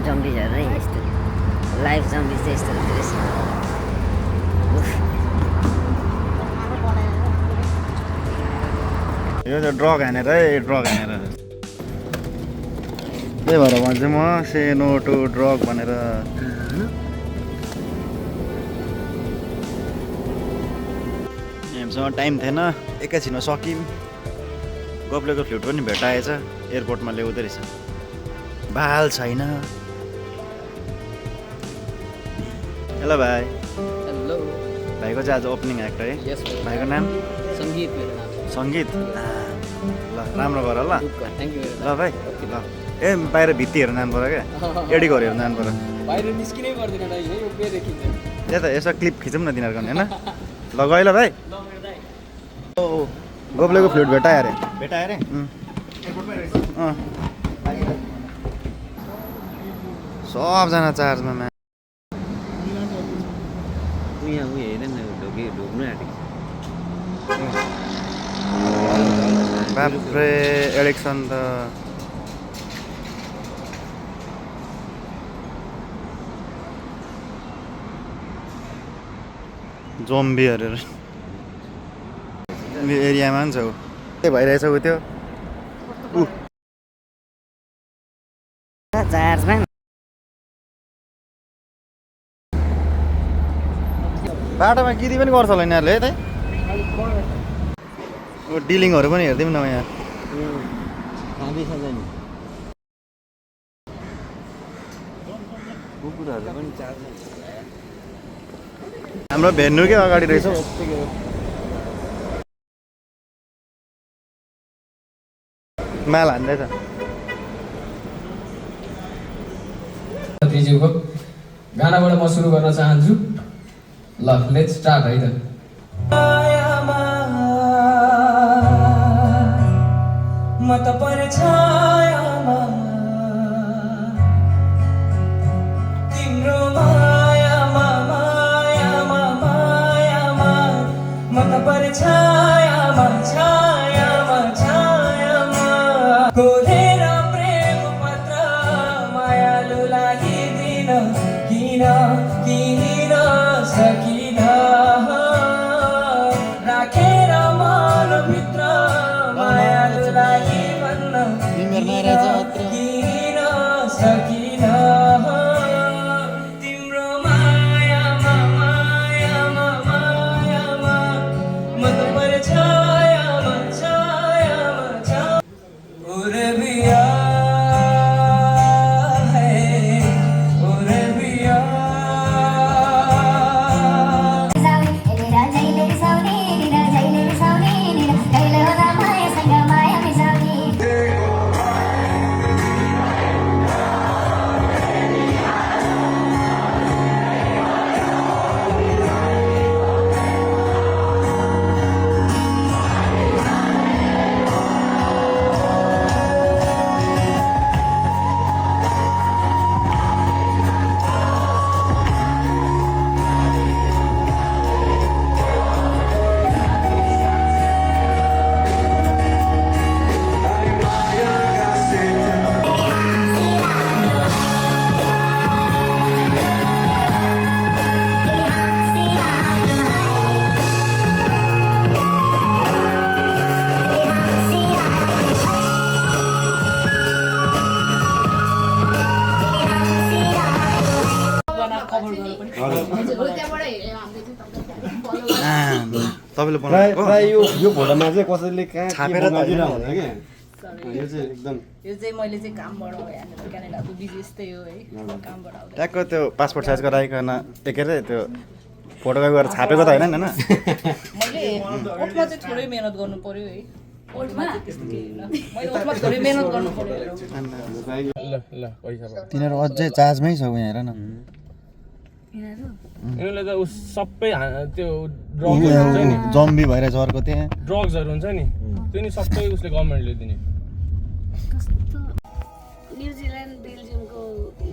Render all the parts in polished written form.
जम्बीहरू है यस्तो live zombie चाहिँ यस्तो हुँदो रहेछ यो चाहिँ ड्रग हानेर है ड्रग हानेर त्यही भएर भन्छु म से नो टु ड्रग भनेर हामीसँग टाइम थिएन एकैछिनमा सक्यौँ गोप्लेको फ्लुट पनि भेटाएछ एयरपोर्टमा ल्याउँदो रहेछ बाल छैन हेलो भाइ हेलो भाइको चाहिँ आज ओपनिङ एक्ट है यस भाइको नाम सङ्गीत मेरो नाम सङ्गीत ल राम्रो गर ल थ्याङ्क यू ल भाइ ल ए बाहिर भित्तीहरू नाम पऱ्यो क्या एडिकहरू नाम पऱ्यो बाहिर निस्किनै पर्दैन दाइ है उभिए देखिन्छ त्यही त यसो क्लिप खिचौँ न तिनीहरूको होइन ल गयो ल भाइ गोप्लेको फ्लुट भेटायो अरे सबजना चार्जमा यहाँ उयो हेर न ढुक्नु आँटेको बाफ्रे एडिक्सन त जोम्बीहरू एरियामा पनि छ ऊ के भइरहेछ ऊ त्यो चार्जमा बाटोमा गिरी पनि गर्छ होला यिनीहरूले है त डिलिङहरू पनि हेरिदिउँ न यहाँ कुकुरहरू पनि चार्ज हाम्रो भेन्नुकै अगाडि रहेछ माल हान्दैछ ज्यूको गानाबाट म सुरु गर्न चाहन्छु ल लेट्स स्टार्ट है त म त परछायामा तिम्रो मायामा मायामा मायामा म त परछायामा छायामा छायामा कोरेर प्रेम पत्र मायालुलाई दिन किन किन सकिन राखेर मनभित्र मायालुलाई भन्न किन सकिन तिम्रो मायामा मायामा मायामा म त परछायामा छायामा छा उर्बिया तपाईँले बनाएको यो फोटोमा चाहिँ कसैले कहाँ छापेर त होइन होला क्या यो चाहिँ एकदम यो चाहिँ मैले चाहिँ कामबाट यहाँनिर क्यानाडाको बिजनेस त्यही हो है कामबाट आउँदा ट्याक्क त्यो पासपोर्ट साइजको राखिकन के अरे त्यो फोटोकपी गरेर छापेको त होइन होइन मैले ओठमा चाहिँ थोरै मेहनत गर्नु पर्यो है ओठमा चाहिँ त्यस्तो केही होइन मैले ओठमा थोरै मेहनत गर्नु पर्यो तिनीहरू अझै चार्जमै छ यहाँ हेर न यिनीहरूले त उस सबै त्यो ड्रग्सहरू हुन्छ नि जम्बी भइरहेछ अर्को त्यहाँ ड्रग्सहरू हुन्छ नि त्यो नि सबै उसले गभर्मेन्टले दिने कस्तो न्युजिल्यान्ड बेल्जियमको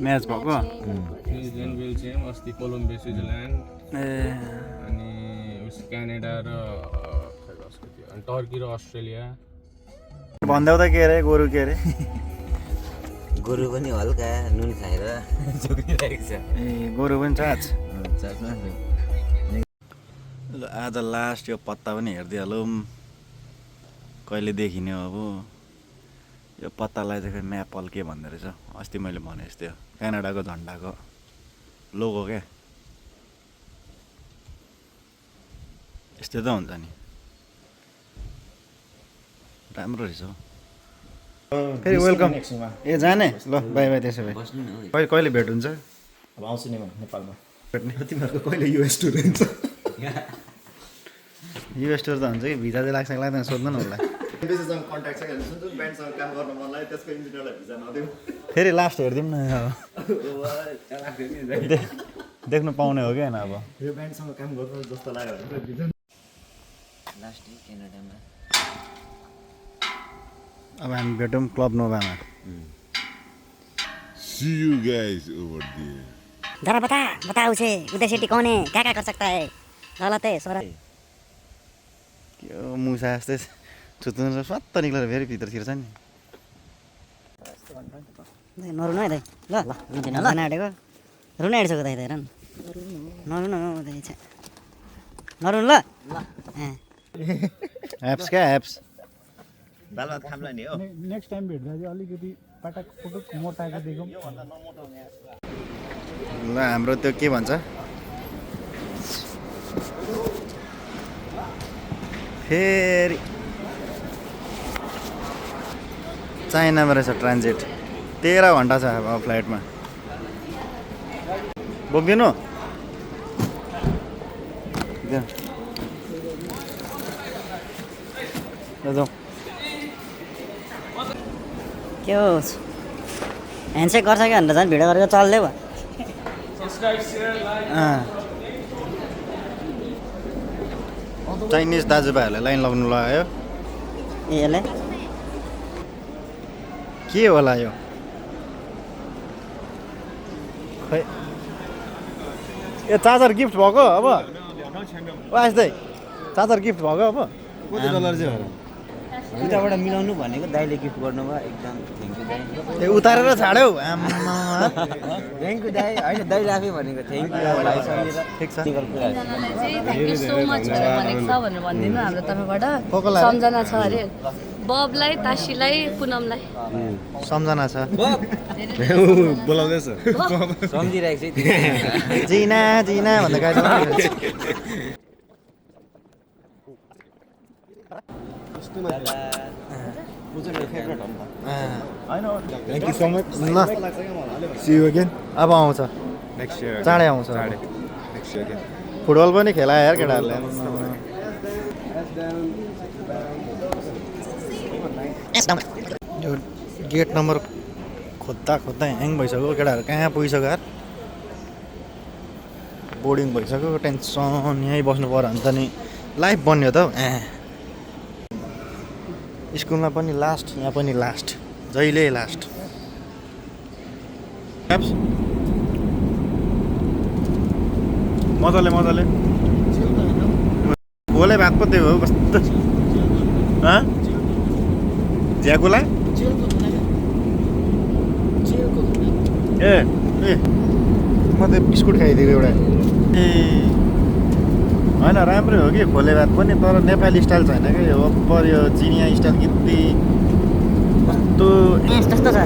म्याच भएको न्युजिल्यान्ड बेल्जियम अस्ति कोलम्बिया स्विजरल्यान्ड ए अनि उस क्यानाडा र अनि टर्की र अस्ट्रेलिया भन्दा त के अरे गोरु के अरे गोरु पनि हल्का नुन खाएर जोगिरहेको छ ए गोरु पनि चाच चाचमा ल आज लास्ट यो पत्ता पनि हेरिदिइहालौँ कहिले देखिने हो अब यो पत्तालाई चाहिँ म्यापल के भन्दो रहेछ अस्ति मैले भने जस्तै हो क्यानाडाको झन्डाको लोगो क्या यस्तै त हुन्छ नि राम्रो रहेछ हौ फेरि वेलकम ए जाने ल बाई बाई त्यसो भए बस्नु न कहिले कहिले भेट हुन्छ अब आउँछु नि म नेपालमा भेट्ने तिमीहरूको कहिले युएस टुर हुन्छ युएस टुर त हुन्छ कि भिजा चाहिँ लाग्छ लाग्दैन सोध्नु न होला बेसीसँग कन्ट्याक्ट छ जुन जुन ब्यान्डसँग काम गर्न मन लाग्यो त्यसको इन्जिनियरलाई भिजा नदिउँ फेरि लास्ट हेरिदिउँ न देख्नु पाउने हो क्या होइन अब यो ब्यान्डसँग काम गर्नु जस्तो लाग्यो भने भिजा लास्ट क्यानाडामा अब हामी भेटौँ club नोभामा See you guys over there. जरा बता उसे उदय शेट्टी कौन है क्या कर सकता है गलत है सोरा के हो मुसा जस्तै छुच्नु स्वात्त निक्लेर फेरि भित्रतिर छ नि नरुनु है दाइ ल ल आँटेको रुन आँटिसक्यो दाइ हेर नरुनु दाइ छ नरुनु ल एप्स क्या एप्स दाल भात खाम्ला नि हो नेक्स्ट टाइम भेट्दा चाहिँ अलिकति पटक पटक मोटाएको देखौँ ल हाम्रो त्यो के भन्छ फेरि चाइनामा रहेछ ट्रान्जिट 13 घन्टा छ अब फ्लाइटमा बोकिदिनु जाउँ के हो ह्यान्डसेक गर्छ कि भनेर झन् भिडियो गरेको चल्दै भयो चाइनिज दाजुभाइहरूलाई लाइन लगाउनु लगायो ए यसले के होला यो खै ए चार्जर गिफ्ट भएको अब यस्तै चार्जर गिफ्ट भएको अब कति डलर चाहिँ होला उताबाट मिलाउनु भनेको दाइले गिफ्ट गर्नुभयो एकदम थ्याङ्क यू दाइ ए उतारेर छाड्यौ आम्मा थ्याङ्क यू दाइ होइन दाइले आफै भनेको थ्याङ्क यू भाइसँगले त ठिक छ थ्याङ्क यू सो मच भनेको छ भनेर भनिदिनु हाम्रो तर्फबाट कोकोलाई? सम्झना छ अरे बबलाई तासीलाई पुनमलाई सम्झना छ बोलाउँदैछ सम्झिरहेको छ जिना जिना भन्दा गाडी थ्याङ्क यू सो मच ल सी यु अगेन अब आउँछ नेक्स्ट इयर चाँडै आउँछ नेक्स्ट इयर अगेन फुटबल पनि खेलायो यार केटाहरूले यो गेट नम्बर खोज्दा ह्याङ भइसक्यो केटाहरू कहाँ पुगिसक्यो यार बोर्डिङ भइसक्यो टेन्सन यहीँ बस्नु पऱ्यो भने त नि लाइफ बन्यो त हौ स्कुलमा पनि लास्ट यहाँ पनि लास्ट जहिले लास्ट मजाले भोले भात पो त्यो हो कस्तो झ्याकुला ए म त बिस्कुट खाइदिएको एउटा ए होइन राम्रै हो कि खोले भात पनि तर नेपाली स्टाइल छैन क्या यो अप्पर यो चिनिया स्टाइल कित्ती कस्तो जस्तो छ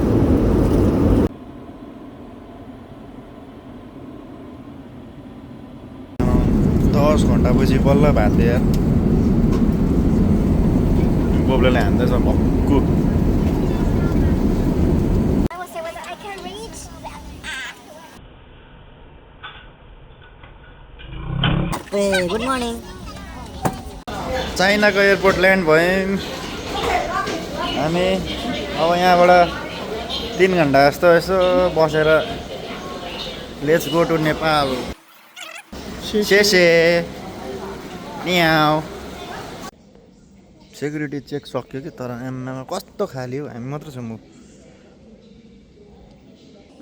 10 घन्टापछि बल्ल भात दियो यार बोब्लेले हान्दैछ भक्कु गुड मर्निङ चाइनाको एयरपोर्ट ल्यान्ड भयौँ हामी अब यहाँबाट 3 घन्टा जस्तो यसो बसेर लेट्स गो टु नेपाल शेषे नियाउ सेक्युरिटी चेक सक्यो कि तर आम्मामा कस्तो खाली हो हामी मात्र छौँ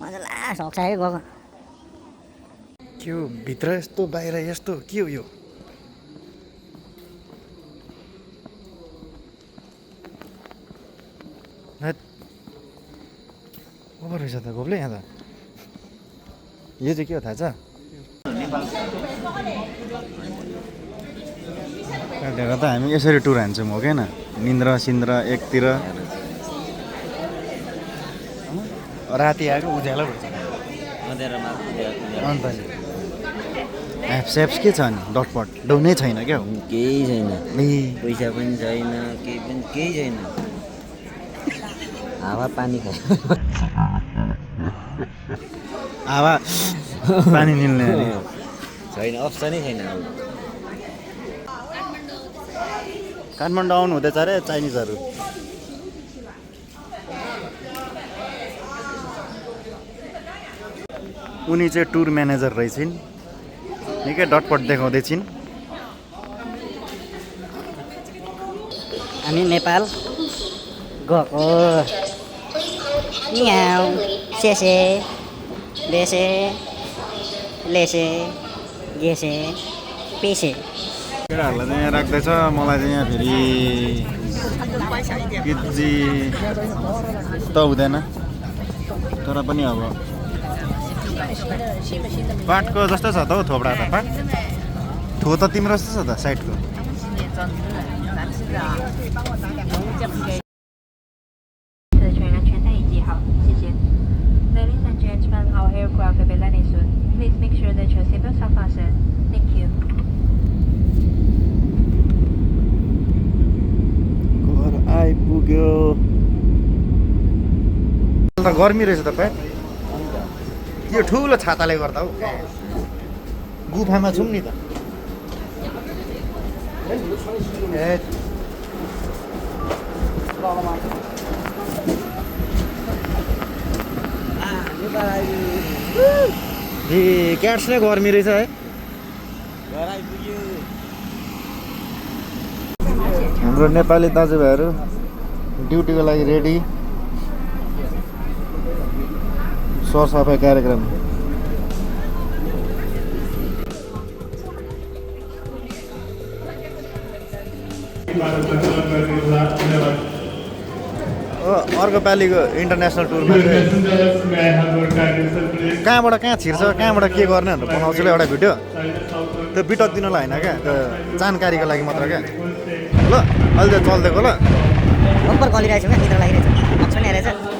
मजा लास्ट हक्सायो गएको के हो भित्र यस्तो बाहिर यस्तो के हो यो अब पो रहेछ त गोब्ले यहाँ त यो चाहिँ के हो थाहा छ काटेर त हामी यसरी टुर हान्छौँ हो क्या निन्द्र सिन्द्र एकतिर राति आएको उज्यालो भन्छ अन्त एप्स के छ नि डटपट डौनै छैन क्या केही छैन ए पैसा पनि छैन केही छैन हावा पानी खायो हावा पानी निल्ने छैन अप्सनै छैन काठमाडौँ आउनु हुँदैछ अरे चाइनिजहरू उनी चाहिँ टुर म्यानेजर रहेछन् निकै डटपट देखाउँदैछिन् हामी नेपाल गएको नियाउ सेसे बेसे लेसे गेसे पेसे केटाहरूलाई चाहिँ यहाँ राख्दैछ मलाई चाहिँ यहाँ फेरि किजी त हुँदैन तर पनि अब पाटको जस्तो छ त हौ थोपडा त पाट थो त तिम्रो जस्तो छ त साइडको Ladies and gentlemen, our aircraft will be landing soon. Please make sure that your seatbelts are fastened. Thank you. घर आइपुग्यो त गर्मी रहेछ त पाट यो ठुलो छाताले गर्दा हौ गुफामा छौँ नि त ए क्याट्स नै गर्मी रहेछ है हाम्रो नेपाली दाजुभाइहरू ड्युटीको लागि रेडी सरसफाइ कार्यक्रम अर्को पालिको इन्टरनेसनल टुरमा कहाँबाट कहाँ छिर्छ कहाँबाट के गर्ने भनेर बनाउँछु ल एउटा भिडियो त्यो बिटक दिनलाई होइन क्या त्यो जानकारीको लागि मात्र क्या ल अहिले चाहिँ चलिदिएको ल बम्पर गलिरहेको छ क्या निद्रा लागिरहेछ पनि रहेछ